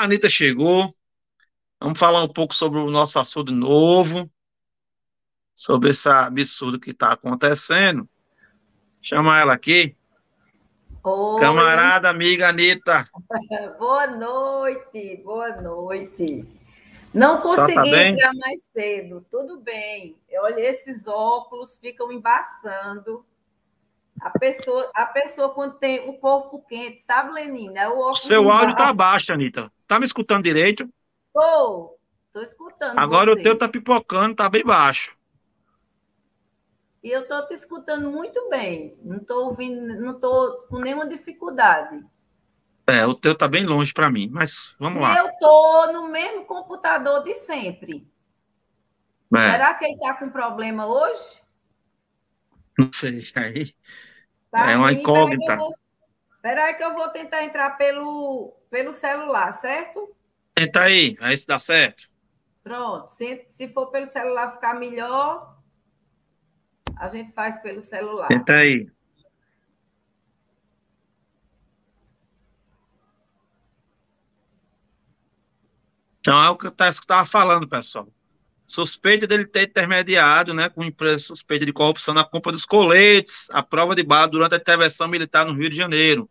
A Anitta chegou. Vamos falar um pouco sobre o nosso assunto novo, sobre esse absurdo que está acontecendo. Chama ela aqui. Oi, Camarada, amiga Anitta. boa noite, boa noite. Não Só tá consegui bem? entrar mais cedo, tudo bem. Olha, esses óculos ficam embaçando. A pessoa quando tem o corpo quente, sabe, Lenina? O O óculos seu áudio tá embaça. baixo, Anitta. Tá me escutando direito? Tô escutando Agora o teu você. tá pipocando, tá bem baixo. E eu tô te escutando muito bem. Não tô ouvindo, não tô com nenhuma dificuldade. É, o teu tá bem longe pra mim, mas vamos E lá. eu tô no mesmo computador de sempre. É, Será que ele está com problema hoje? não sei, aí Tá é uma ruim. incógnita. Peraí que eu vou tentar entrar pelo celular, certo? Tenta aí se dá certo. Pronto. Se for pelo celular ficar melhor, a gente faz pelo celular. Tenta aí. Então é o que eu estava falando, pessoal. Suspeita dele ter intermediado, né, com empresa suspeita de corrupção na compra dos coletes, a prova de bala durante a intervenção militar no Rio de Janeiro,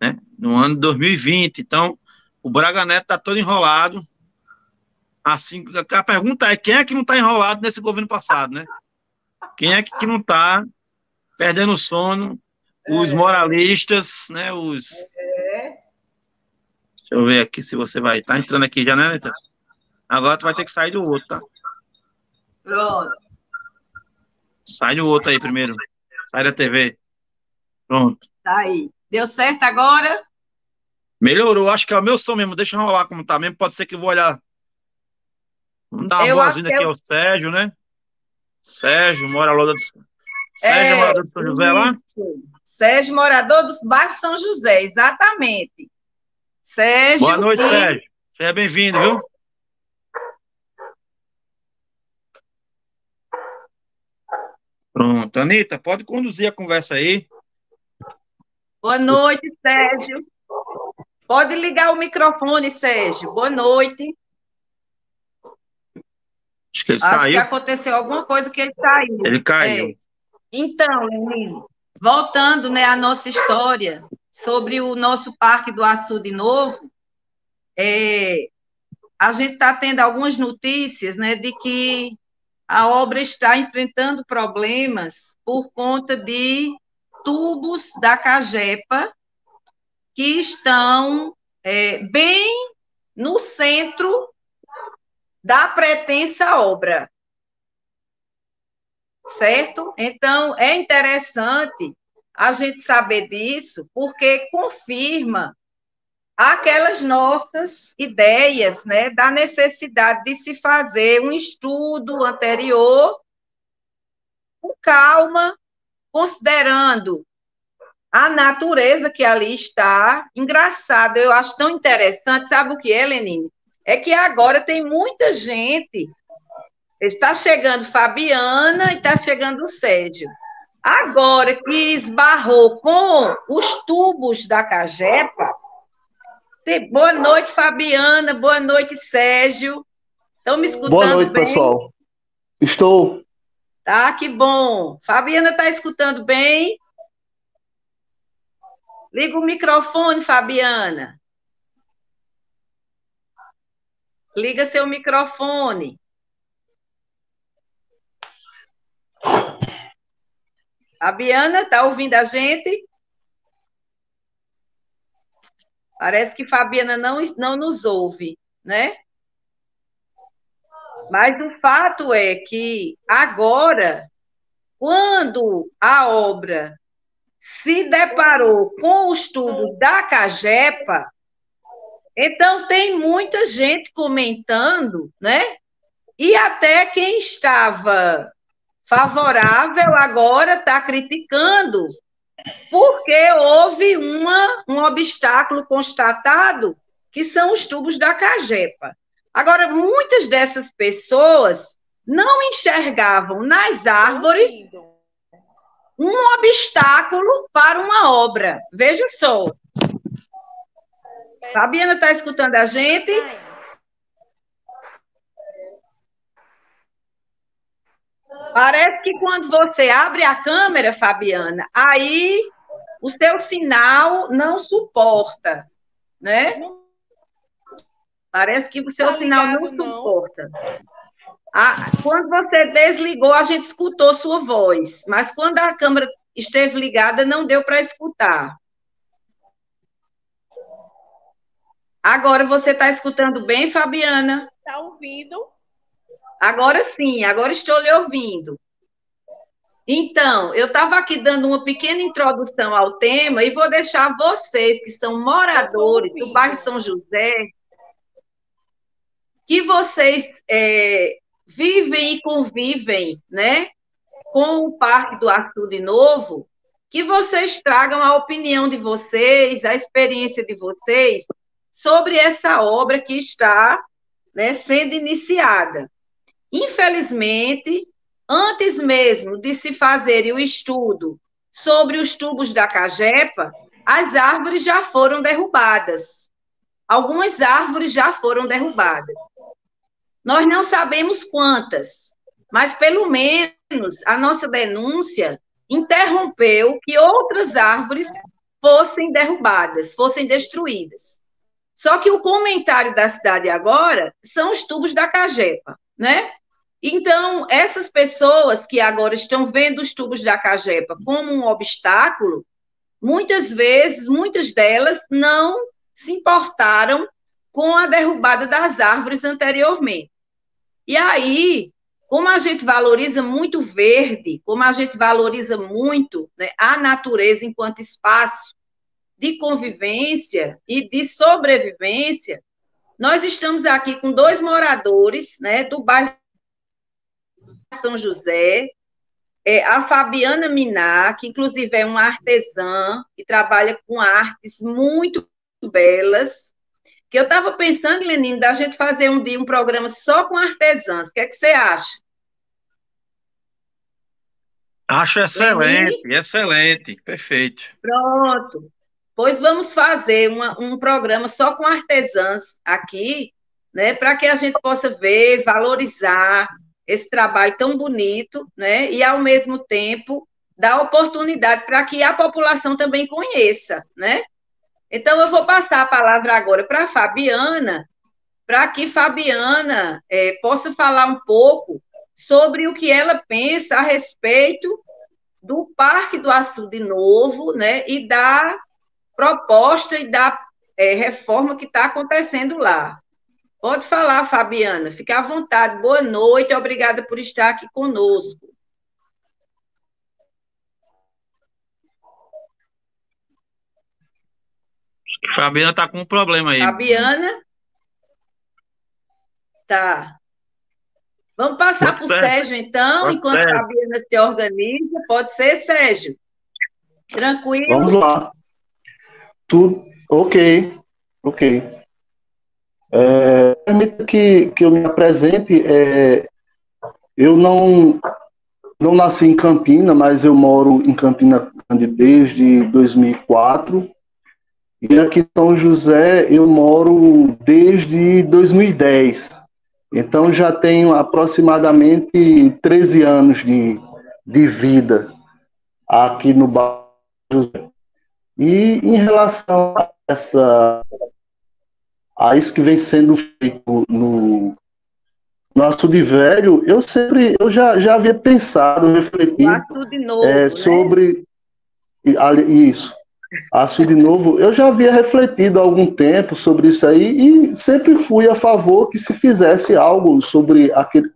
né, no ano de 2020. Então, o Braga Neto está todo enrolado. Assim, a pergunta é quem é que não está enrolado nesse governo passado, né? Quem é que não está perdendo o sono? Os moralistas, né? É. Deixa eu ver aqui se você vai. Tá entrando aqui já, né, Anitta? Agora tu vai ter que sair do outro, tá? Pronto. Sai do outro aí primeiro. Sai da TV. Pronto. Tá aí. Deu certo agora? Melhorou, acho que é o meu som mesmo. Deixa eu rolar como tá mesmo. Pode ser que eu vou olhar. Vamos dar uma Eu acho boas-vindas que aqui ao Sérgio, né? Sérgio, Sérgio, é morador de São José lá. isso. Sérgio, morador dos bairros São José, exatamente. Boa Sérgio noite, e Sérgio. Seja bem-vindo, viu? Pronto. Anitta, pode conduzir a conversa aí. boa noite, Sérgio. Pode ligar o microfone, Sérgio. Boa noite. Acho que ele Acho que saiu. aconteceu alguma coisa que ele saiu. Ele caiu. É. Então, Lenine, voltando, né, à nossa história sobre o nosso Parque do Açude Novo, a gente está tendo algumas notícias, né, de que a obra está enfrentando problemas por conta de tubos da Cagepa que estão bem no centro da pretensa obra, certo? Então, é interessante a gente saber disso, porque confirma aquelas nossas ideias, né, da necessidade de se fazer um estudo anterior, com calma, considerando a natureza que ali está. Engraçado, eu acho tão interessante, sabe o que é, Lenine? É que agora tem muita gente. Está chegando Fabiana e está chegando o Sérgio. Agora que esbarrou com os tubos da Cagepa, boa noite, Fabiana, boa noite, Sérgio. Estão me Boa escutando noite, bem? pessoal. Estou. Tá, que bom. Fabiana está escutando bem? Liga o microfone, Fabiana. Liga seu microfone. Fabiana, está ouvindo a gente? Parece que Fabiana não nos ouve, né? Mas o fato é que agora, quando a obra se deparou com o estudo da Cagepa, então tem muita gente comentando, né? E até quem estava favorável agora está criticando, porque houve um obstáculo constatado, que são os tubos da Cagepa. Agora, muitas dessas pessoas não enxergavam nas árvores um obstáculo para uma obra. Veja só. Fabiana, está escutando a gente? Parece que quando você abre a câmera, Fabiana, aí o seu sinal não suporta, né? Parece que o seu sinal não suporta. Quando você desligou, a gente escutou sua voz, mas quando a câmera esteve ligada, não deu para escutar. Agora você está escutando bem, Fabiana? Está ouvindo? Agora sim, agora estou lhe ouvindo. Então, eu estava aqui dando uma pequena introdução ao tema e vou deixar vocês, que são moradores do bairro São José, que vocês vivem e convivem, né, com o Parque do Açude Novo, que vocês tragam a opinião de vocês, a experiência de vocês sobre essa obra que está, né, sendo iniciada. Infelizmente, antes mesmo de se fazer o estudo sobre os tubos da Cagepa, as árvores já foram derrubadas. Algumas árvores já foram derrubadas. Nós não sabemos quantas, mas pelo menos a nossa denúncia interrompeu que outras árvores fossem derrubadas, fossem destruídas. Só que o comentário da cidade agora são os tubos da Cagepa, né? Então, essas pessoas que agora estão vendo os tubos da Cagepa como um obstáculo, muitas vezes, muitas delas não se importaram com a derrubada das árvores anteriormente. E aí, como a gente valoriza muito o verde, como a gente valoriza muito, né, a natureza enquanto espaço de convivência e de sobrevivência, nós estamos aqui com 2 moradores, né, do bairro São José, a Fabiana Minar, que inclusive é uma artesã e trabalha com artes muito belas, que eu estava pensando, Lenine, da gente fazer um dia um programa só com artesãs. O que é que você acha? Acho excelente, Lenine? Excelente, perfeito. Pronto. Pois vamos fazer um programa só com artesãs aqui, né, para que a gente possa ver, valorizar esse trabalho tão bonito, né, e ao mesmo tempo dar oportunidade para que a população também conheça, né? Então, eu vou passar a palavra agora para a Fabiana, para que Fabiana possa falar um pouco sobre o que ela pensa a respeito do Parque do Açude Novo, né, e da proposta e da reforma que está acontecendo lá. Pode falar, Fabiana, fique à vontade. Boa noite, obrigada por estar aqui conosco. Fabiana está com um problema aí. Fabiana? Tá. Vamos passar para o Sérgio, então, enquanto a Fabiana se organiza. Pode ser, Sérgio? Tranquilo? Vamos lá. Tudo ok. Permita que eu me apresente. Eu não nasci em Campina, mas eu moro em Campina Grande desde 2004. E aqui em São José eu moro desde 2010. Então já tenho aproximadamente 13 anos de vida aqui no bairro José. E em relação a isso que vem sendo feito no Açude Velho, eu já havia pensado, refletido sobre isso. Açude Novo, eu já havia refletido há algum tempo sobre isso aí e sempre fui a favor que se fizesse algo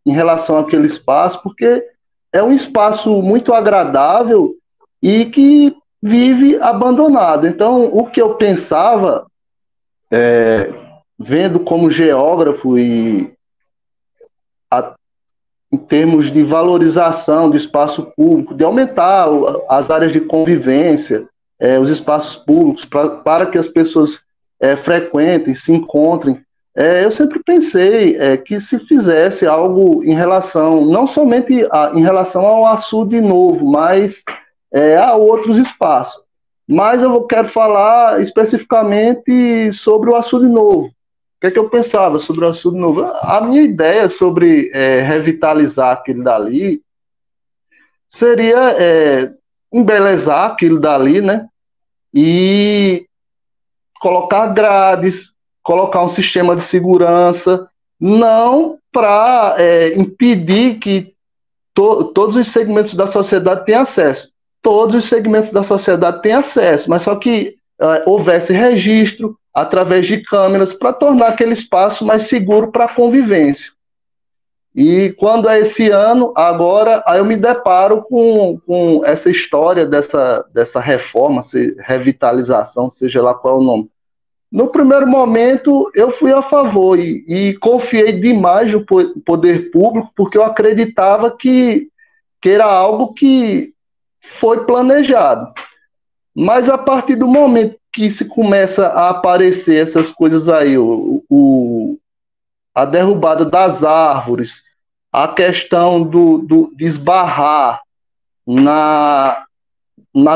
em relação àquele espaço, porque é um espaço muito agradável e que vive abandonado. Então, o que eu pensava, vendo como geógrafo e em termos de valorização do espaço público, de aumentar as áreas de convivência, os espaços públicos, para que as pessoas frequentem, se encontrem. Eu sempre pensei que se fizesse algo em relação, não somente em relação ao Açude Novo, mas a outros espaços. Mas eu quero falar especificamente sobre o Açude Novo. O que é que eu pensava sobre o Açude Novo? A minha ideia sobre revitalizar aquilo dali seria embelezar aquilo dali, né? E colocar grades, colocar um sistema de segurança, não para impedir que todos os segmentos da sociedade tenham acesso. Todos os segmentos da sociedade têm acesso, mas só que houvesse registro através de câmeras para tornar aquele espaço mais seguro para a convivência. E quando é esse ano, agora, aí eu me deparo com essa história dessa reforma, revitalização, seja lá qual é o nome. No primeiro momento, eu fui a favor e confiei demais no poder público, porque eu acreditava que era algo que foi planejado. Mas a partir do momento que se começa a aparecer essas coisas aí, a derrubada das árvores, a questão de esbarrar na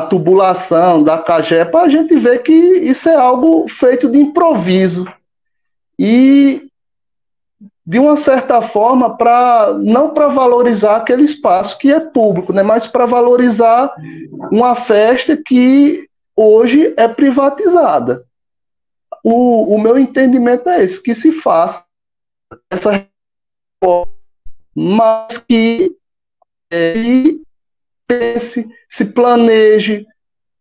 tubulação da cagepa, a gente vê que isso é algo feito de improviso. E, de uma certa forma, não para valorizar aquele espaço que é público, né, mas para valorizar uma festa que hoje é privatizada. O meu entendimento é esse, que se faça essa reforma, mas que pense, se planeje,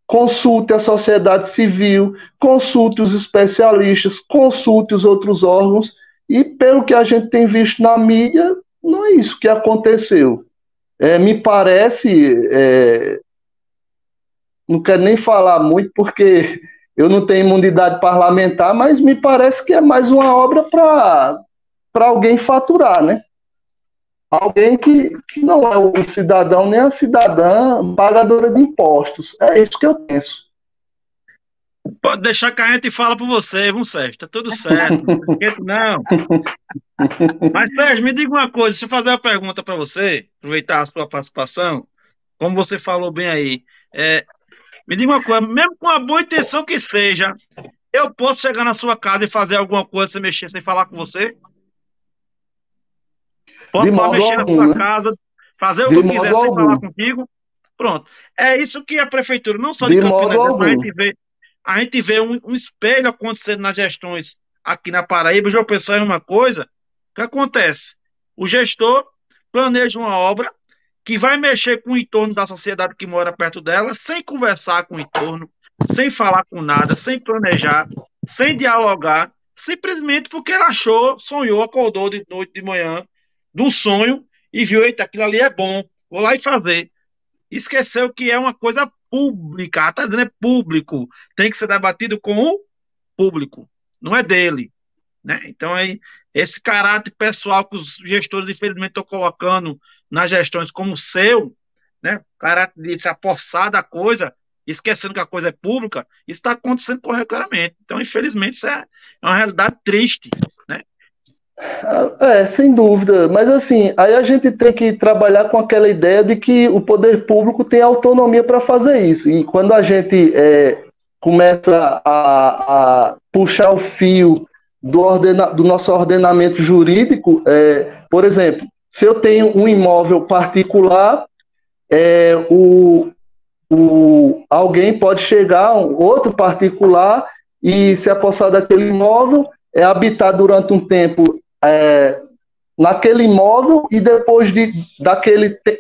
consulte a sociedade civil, consulte os especialistas, consulte os outros órgãos, e pelo que a gente tem visto na mídia, não é isso que aconteceu. Me parece, não quero nem falar muito porque eu não tenho imunidade parlamentar, mas me parece que é mais uma obra para alguém faturar, né? Alguém que não é o cidadão nem a cidadã pagadora de impostos. É isso que eu penso. Pode deixar que a gente fala por você, viu, Sérgio? Tá tudo certo, não esquenta não. Mas, Sérgio, me diga uma coisa, deixa eu fazer uma pergunta para você, aproveitar a sua participação, como você falou bem aí. Me diga uma coisa, mesmo com a boa intenção que seja, eu posso chegar na sua casa e fazer alguma coisa sem mexer, sem falar com você? Posso mexer na sua casa, fazer o que eu quiser sem falar contigo? Pronto. É isso que a prefeitura, não só de Campina Grande, a gente vê um espelho acontecendo nas gestões aqui na Paraíba. João Pessoa é uma coisa. O que acontece? O gestor planeja uma obra que vai mexer com o entorno da sociedade que mora perto dela, sem conversar com o entorno, sem falar com nada, sem planejar, sem dialogar, simplesmente porque ela sonhou, acordou de noite, de manhã, do sonho, e viu, eita, aquilo ali é bom, vou lá e fazer. Esqueceu que é uma coisa pública, está dizendo é público, tem que ser debatido com o público, não é dele, né? Então, aí, esse caráter pessoal que os gestores, infelizmente, estão colocando nas gestões como seu, né? O caráter de se apossar da coisa, esquecendo que a coisa é pública, isso está acontecendo corretamente. Então, infelizmente, isso é uma realidade triste, né? Sem dúvida, mas assim, aí a gente tem que trabalhar com aquela ideia de que o poder público tem autonomia para fazer isso, e quando a gente começa a puxar o fio do nosso ordenamento jurídico, por exemplo, se eu tenho um imóvel particular, alguém pode chegar, um outro particular, e se apossar daquele imóvel, habitar durante um tempo naquele imóvel, e depois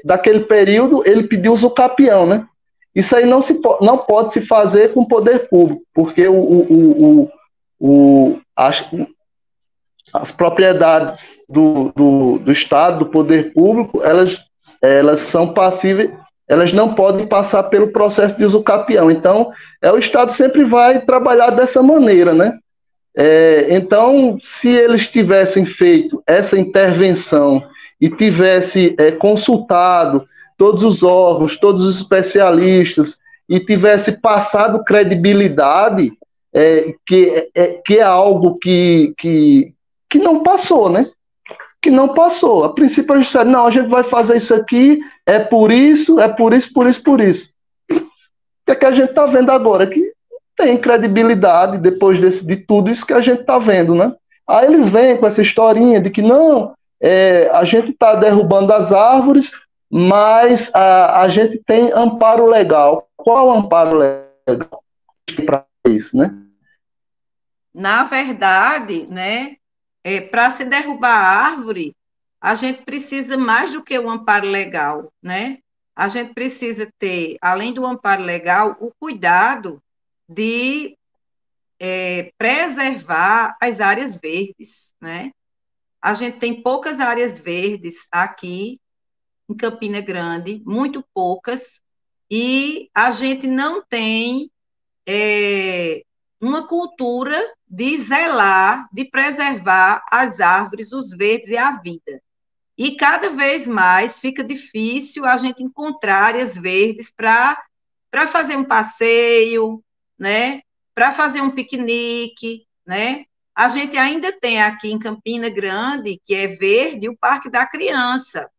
daquele período ele pediu usucapião, né? Isso aí não pode se fazer com o poder público, porque as propriedades do Estado, do poder público, elas são passíveis, elas não podem passar pelo processo de usucapião. Então, o Estado sempre vai trabalhar dessa maneira, né? Então, se eles tivessem feito essa intervenção e tivesse consultado todos os órgãos, todos os especialistas, e tivesse passado credibilidade, que é algo que não passou, né? Que não passou. A princípio, a gente disse, não, a gente vai fazer isso aqui, por isso, por isso. E é que a gente está vendo agora, que tem credibilidade depois de tudo isso que a gente está vendo, né? Aí eles vêm com essa historinha de que não, a gente está derrubando as árvores, mas a gente tem amparo legal. Qual amparo legal para isso, né? Na verdade, né, para se derrubar a árvore, a gente precisa mais do que o amparo legal, né? A gente precisa ter, além do amparo legal, o cuidado de preservar as áreas verdes, né? A gente tem poucas áreas verdes aqui em Campina Grande, muito poucas, e a gente não tem uma cultura de zelar, de preservar as árvores, os verdes e a vida. E cada vez mais fica difícil a gente encontrar áreas verdes para fazer um passeio, né? Para fazer um piquenique, né? A gente ainda tem aqui em Campina Grande, que é verde, o Parque da Criança,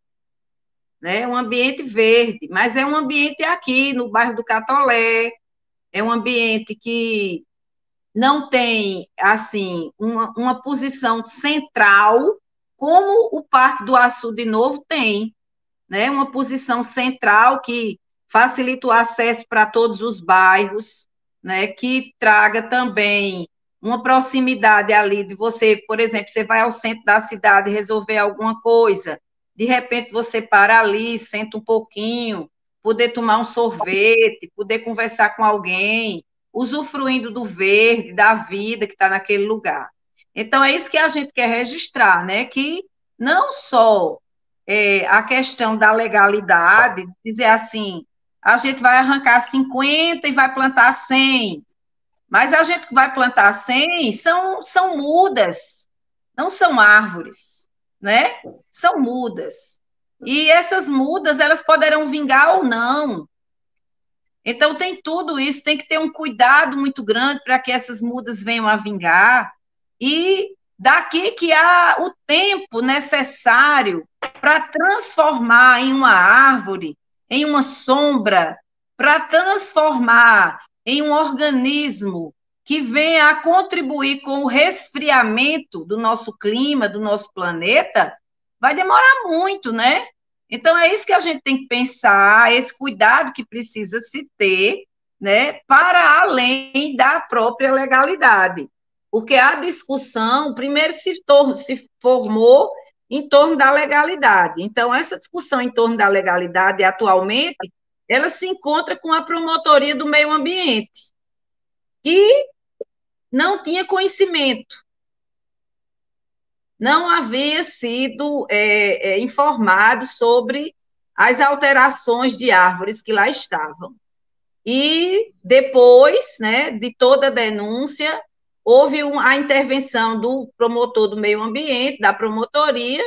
né? Um ambiente verde, mas é um ambiente aqui no bairro do Catolé, é um ambiente que não tem, assim, uma posição central, como o Parque do Açu de Novo tem, né? Uma posição central que facilita o acesso para todos os bairros, né? Que traga também uma proximidade ali de você, por exemplo, você vai ao centro da cidade resolver alguma coisa, de repente você para ali, senta um pouquinho, poder tomar um sorvete, poder conversar com alguém, usufruindo do verde, da vida que está naquele lugar. Então, é isso que a gente quer registrar, né? Que não só a questão da legalidade, dizer assim, a gente vai arrancar 50 e vai plantar 100, mas a gente que vai plantar 100 são mudas, não são árvores, né? São mudas. E essas mudas, elas poderão vingar ou não. Então, tem tudo isso, tem que ter um cuidado muito grande para que essas mudas venham a vingar, e daqui que há o tempo necessário para transformar em uma árvore, em uma sombra, para transformar em um organismo que venha a contribuir com o resfriamento do nosso clima, do nosso planeta, vai demorar muito, né? Então, é isso que a gente tem que pensar, esse cuidado que precisa se ter, né, para além da própria legalidade. Porque a discussão, primeiro, se formou em torno da legalidade. Então, essa discussão em torno da legalidade, atualmente, ela se encontra com a promotoria do meio ambiente, que não tinha conhecimento, não havia sido informado sobre as alterações de árvores que lá estavam. E depois, né, de toda a denúncia, houve a intervenção do promotor do meio ambiente, da promotoria,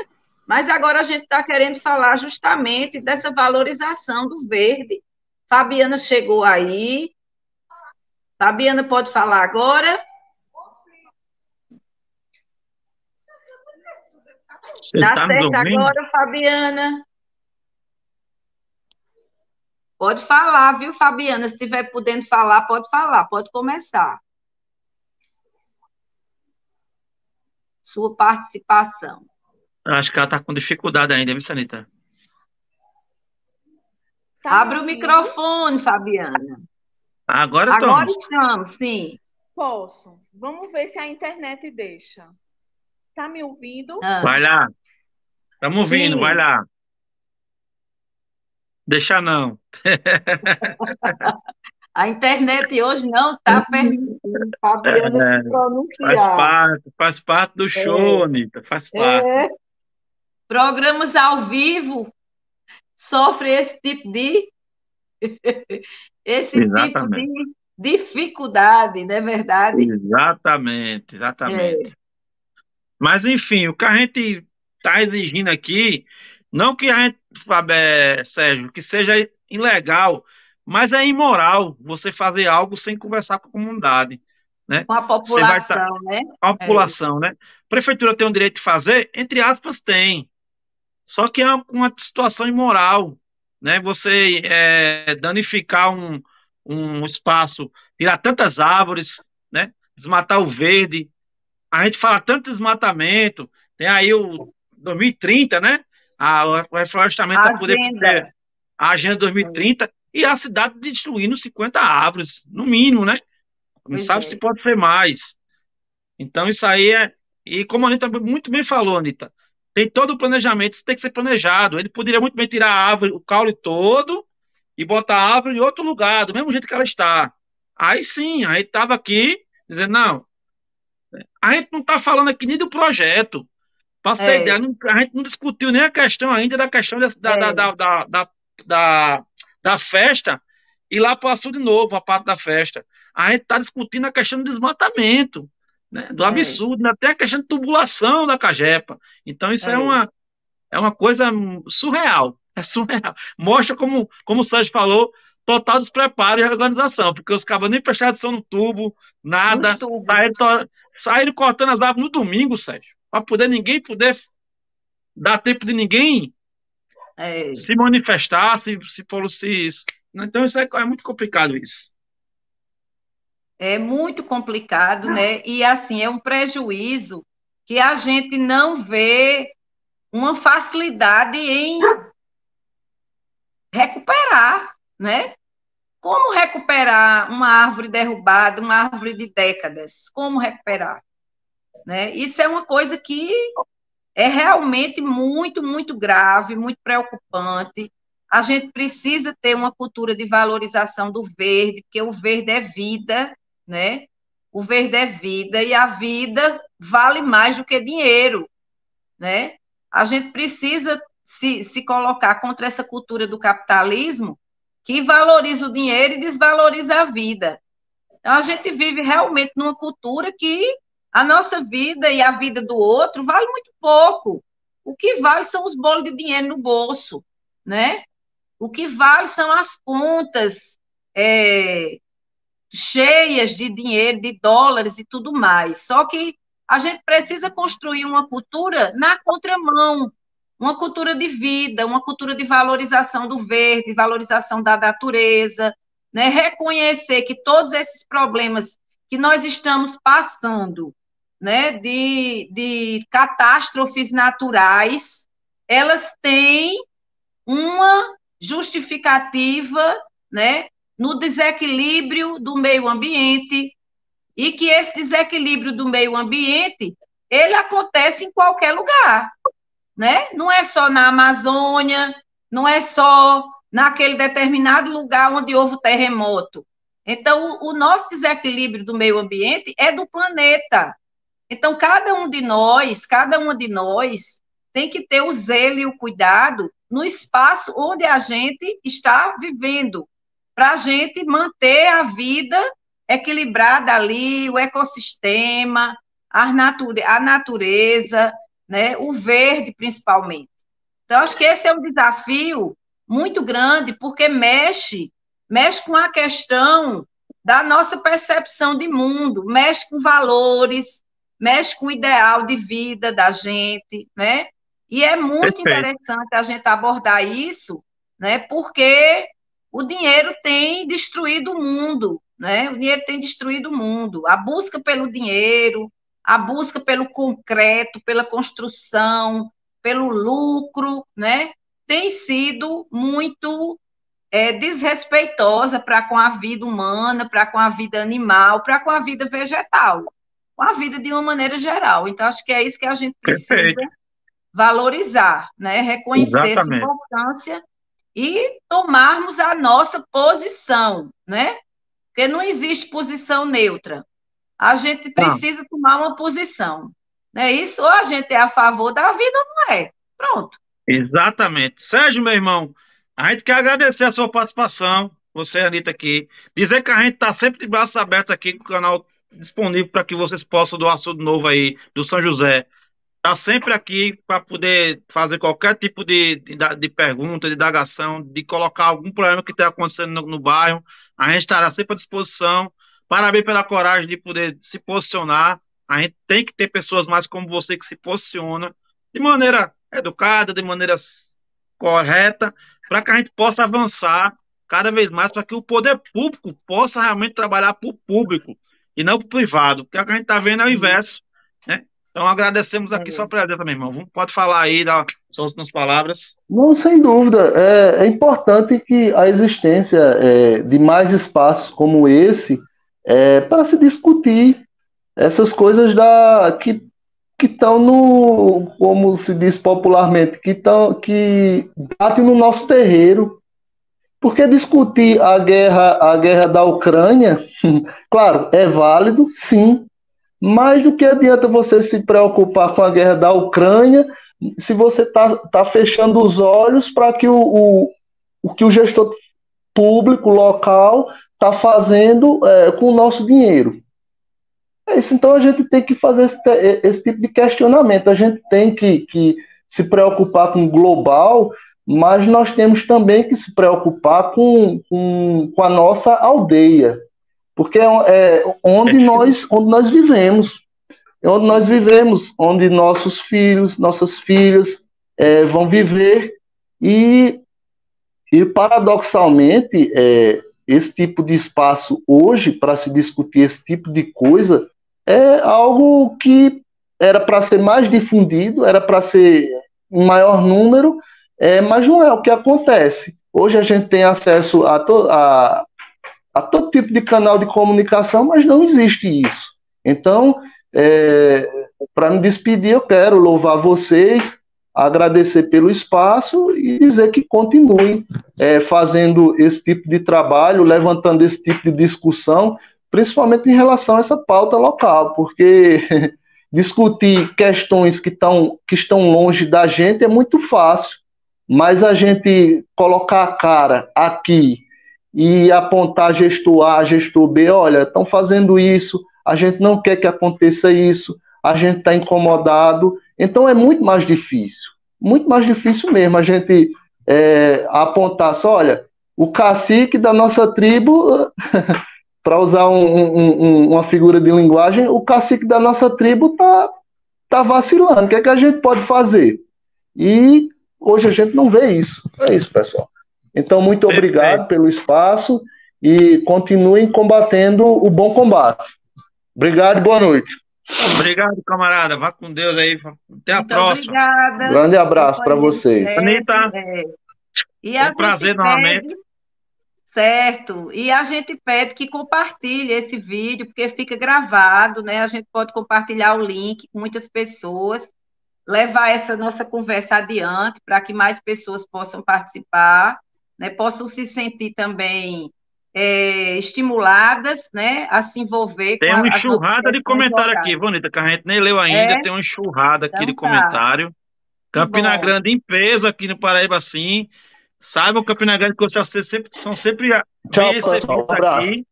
mas agora a gente está querendo falar justamente dessa valorização do verde. Fabiana chegou aí. Fabiana, pode falar agora? Dá certo agora, Fabiana? Pode falar, viu, Fabiana? Se estiver podendo falar, pode começar. Sua participação. Acho que ela está com dificuldade ainda, viu, Sanita? Abre o microfone, Fabiana. Agora estamos, sim. Posso. Vamos ver se a internet deixa. Tá me ouvindo? Vai lá. Estamos ouvindo, vai lá. Deixa não. A internet hoje não está permitindo Fabiana se pronunciar. Faz parte do show, Anitta, faz parte. Programas ao vivo sofrem esse tipo de tipo de dificuldade, não é verdade? Exatamente. Mas, enfim, o que a gente está exigindo aqui, não que a gente, Sérgio, que seja ilegal, mas é imoral você fazer algo sem conversar com a comunidade, né? Com a população, né? Com a população, né? A prefeitura tem o direito de fazer, entre aspas, tem. Só que é uma situação imoral, né? Você danificar um espaço, tirar tantas árvores, né? Desmatar o verde. A gente fala tanto desmatamento, tem aí o 2030, né? O reflorestamento para poder ter a Agenda 2030 e a cidade destruindo 50 árvores, no mínimo, né? Não sabe se pode ser mais. Então, isso aí é. E como a Anitta muito bem falou, Anitta, tem todo o planejamento, isso tem que ser planejado. Ele poderia muito bem tirar a árvore, o caule todo, e botar a árvore em outro lugar, do mesmo jeito que ela está. Aí sim, aí estava aqui, dizendo, não, a gente não está falando aqui nem do projeto. Para você ter ideia, a gente não discutiu nem a questão ainda da questão da festa, e lá passou de novo a parte da festa. A gente está discutindo a questão do desmatamento, né, do absurdo, né, até a questão de tubulação da Cagepa. Então, isso é uma coisa surreal. É surreal. Mostra, como o Sérgio falou, total despreparo e organização, porque os cabos nem prestaram atenção no tubo, nada, saíram cortando as árvores no domingo, Sérgio, para poder ninguém dar tempo de ninguém se manifestar, então isso é muito complicado isso. É muito complicado, né? E assim, é um prejuízo que a gente não vê uma facilidade em recuperar, né? Como recuperar uma árvore derrubada, uma árvore de décadas? Como recuperar? Né? Isso é uma coisa que é realmente muito, muito grave, muito preocupante. A gente precisa ter uma cultura de valorização do verde, porque o verde é vida, né? O verde é vida, e a vida vale mais do que dinheiro, né? A gente precisa se colocar contra essa cultura do capitalismo que valoriza o dinheiro e desvaloriza a vida. Então, a gente vive realmente numa cultura que a nossa vida e a vida do outro vale muito pouco. O que vale são os bolos de dinheiro no bolso, né? O que vale são as contas cheias de dinheiro, de dólares e tudo mais. Só que a gente precisa construir uma cultura na contramão, uma cultura de vida, uma cultura de valorização do verde, valorização da natureza, né? Reconhecer que todos esses problemas que nós estamos passando, né, de catástrofes naturais, elas têm uma justificativa, né, no desequilíbrio do meio ambiente, e que esse desequilíbrio do meio ambiente, ele acontece em qualquer lugar, né? Não é só na Amazônia, não é só naquele determinado lugar onde houve terremoto. Então, o nosso desequilíbrio do meio ambiente é do planeta. Então, cada uma de nós tem que ter o zelo e o cuidado no espaço onde a gente está vivendo, para a gente manter a vida equilibrada ali, o ecossistema, a natureza, né, o verde principalmente. Então, acho que esse é um desafio muito grande, porque mexe com a questão da nossa percepção de mundo, mexe com valores, mexe com o ideal de vida da gente, né? E é muito interessante a gente abordar isso, né? Porque o dinheiro tem destruído o mundo, né? O dinheiro tem destruído o mundo. A busca pelo dinheiro, a busca pelo concreto, pela construção, pelo lucro, né? Tem sido muito desrespeitosa para com a vida humana, para com a vida animal, para com a vida vegetal, com a vida de uma maneira geral. Então, acho que é isso que a gente precisa valorizar, né? Reconhecer essa importância e tomarmos a nossa posição, né? Porque não existe posição neutra. A gente precisa tomar uma posição. Né? Isso, ou a gente é a favor da vida ou não é. Pronto. Exatamente. Sérgio, meu irmão, a gente quer agradecer a sua participação, você, Anitta, aqui. Dizer que a gente está sempre de braços abertos aqui com o canal disponível para que vocês possam doar assunto novo aí do São José. Está sempre aqui para poder fazer qualquer tipo de pergunta, de indagação, de colocar algum problema que esteja acontecendo no bairro. A gente estará sempre à disposição. Parabéns pela coragem de poder se posicionar. A gente tem que ter pessoas mais como você que se posiciona de maneira educada, de maneira correta, para que a gente possa avançar cada vez mais para que o poder público possa realmente trabalhar para o público e não para o privado, porque o que a gente está vendo é o inverso, né? Então, agradecemos aqui sua presença, meu irmão. Pode falar aí, dar suas últimas palavras. Não, sem dúvida. É importante que a existência de mais espaços como esse para se discutir essas coisas que estão no, como se diz popularmente, que batem no nosso terreiro. Porque discutir a guerra da Ucrânia, claro, é válido, sim, mas do que adianta você se preocupar com a guerra da Ucrânia se você tá fechando os olhos para que o que o gestor público local está fazendo com o nosso dinheiro? É isso, então a gente tem que fazer esse tipo de questionamento. A gente tem que se preocupar com o global, mas nós temos também que se preocupar com a nossa aldeia, porque é onde nós vivemos. É onde nós vivemos, onde nossos filhos, nossas filhas vão viver. E paradoxalmente, esse tipo de espaço hoje, para se discutir esse tipo de coisa, é algo que era para ser mais difundido, era para ser em maior número, mas não é o que acontece. Hoje a gente tem acesso a todo tipo de canal de comunicação, mas não existe isso. Então, para me despedir, eu quero louvar vocês, agradecer pelo espaço e dizer que continuem fazendo esse tipo de trabalho, levantando esse tipo de discussão, principalmente em relação a essa pauta local, porque discutir questões que estão longe da gente é muito fácil, mas a gente colocar a cara aqui e apontar gestor A, gestor B, olha, estão fazendo isso, a gente não quer que aconteça isso, a gente está incomodado, então é muito mais difícil mesmo a gente apontar só, olha, o cacique da nossa tribo, para usar uma figura de linguagem, o cacique da nossa tribo tá vacilando, o que é que a gente pode fazer? E hoje a gente não vê isso, é isso, pessoal. Então, muito obrigado pelo espaço e continuem combatendo o bom combate. Obrigado e boa noite. Obrigado, camarada. Vá com Deus aí. Até a próxima. Obrigada. Grande abraço para vocês. Anitta, um prazer novamente. Certo. E a gente pede que compartilhe esse vídeo, porque fica gravado, né? A gente pode compartilhar o link com muitas pessoas, levar essa nossa conversa adiante para que mais pessoas possam participar, né? Possam se sentir também estimuladas, né, a se envolver com uma enxurrada de comentário aqui, Bonita, que a gente nem leu ainda, tem uma enxurrada aqui de comentário. Campina Grande em peso aqui no Paraíba, sim. Saibam, Campina Grande, que vocês são sempre bem recebidos aqui.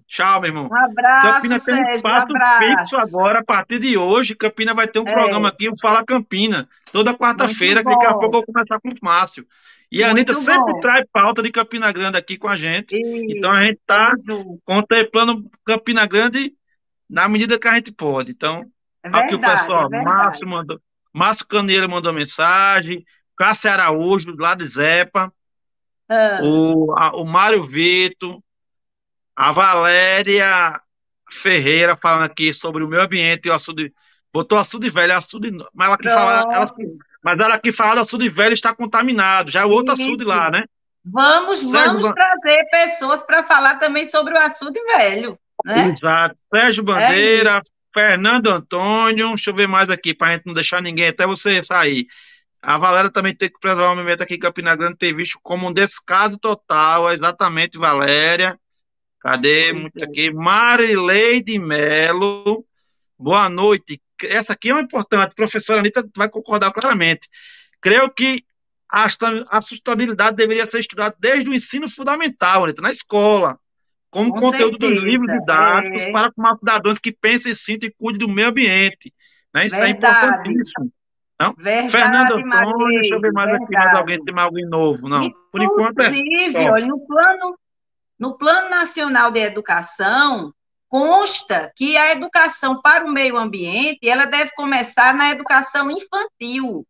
Tchau, meu irmão. Um abraço, Campina tem um espaço fixo agora, a partir de hoje, Campina vai ter um programa aqui, o Fala Campina, toda quarta-feira, que daqui a pouco eu vou começar com o Márcio. E a Anitta sempre traz pauta de Campina Grande aqui com a gente. Então a gente está contemplando Campina Grande na medida que a gente pode. Então, aqui o pessoal, Márcio Caneiro mandou mensagem, Cássio Araújo, lá de Zepa, o Mário Vitor, a Valéria Ferreira falando aqui sobre o meio ambiente, o açude, botou açude velho, açude, mas ela que fala, mas ela que fala do açude velho está contaminado, já é o outro açude lá, né? Vamos trazer pessoas para falar também sobre o açude velho, né? Exato. Sérgio Bandeira, Fernando Antônio, deixa eu ver mais aqui, para a gente não deixar ninguém, até você sair. A Valéria também tem que preservar o momento aqui em Campina Grande, ter visto como um descaso total, exatamente, Valéria. Cadê? Muito aqui. Marileide Melo, boa noite. Essa aqui é uma importante, a professora Anitta vai concordar claramente. Creio que a sustentabilidade deveria ser estudada desde o ensino fundamental, Anitta, na escola, como conteúdo dos livros didáticos para formar cidadãos que pensem, sintam e cuidem do meio ambiente. Né? Isso é importantíssimo. Não? Verdade, Fernando Antônio, deixa eu ver mais aqui, mais alguém tem mais alguém novo. Não, por enquanto é só. Olha, no Plano Nacional de Educação, consta que a educação para o meio ambiente, ela deve começar na educação infantil.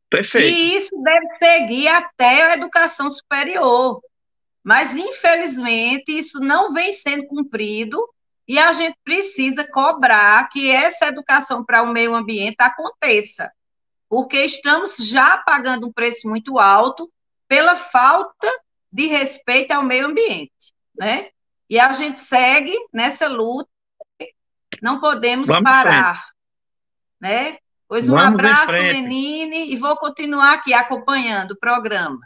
Perfeito. E isso deve seguir até a educação superior. Mas, infelizmente, isso não vem sendo cumprido e a gente precisa cobrar que essa educação para o meio ambiente aconteça, porque estamos já pagando um preço muito alto pela falta de respeito ao meio ambiente, né? E a gente segue nessa luta, não podemos parar, né? Pois um abraço, Lenine, e vou continuar aqui acompanhando o programa.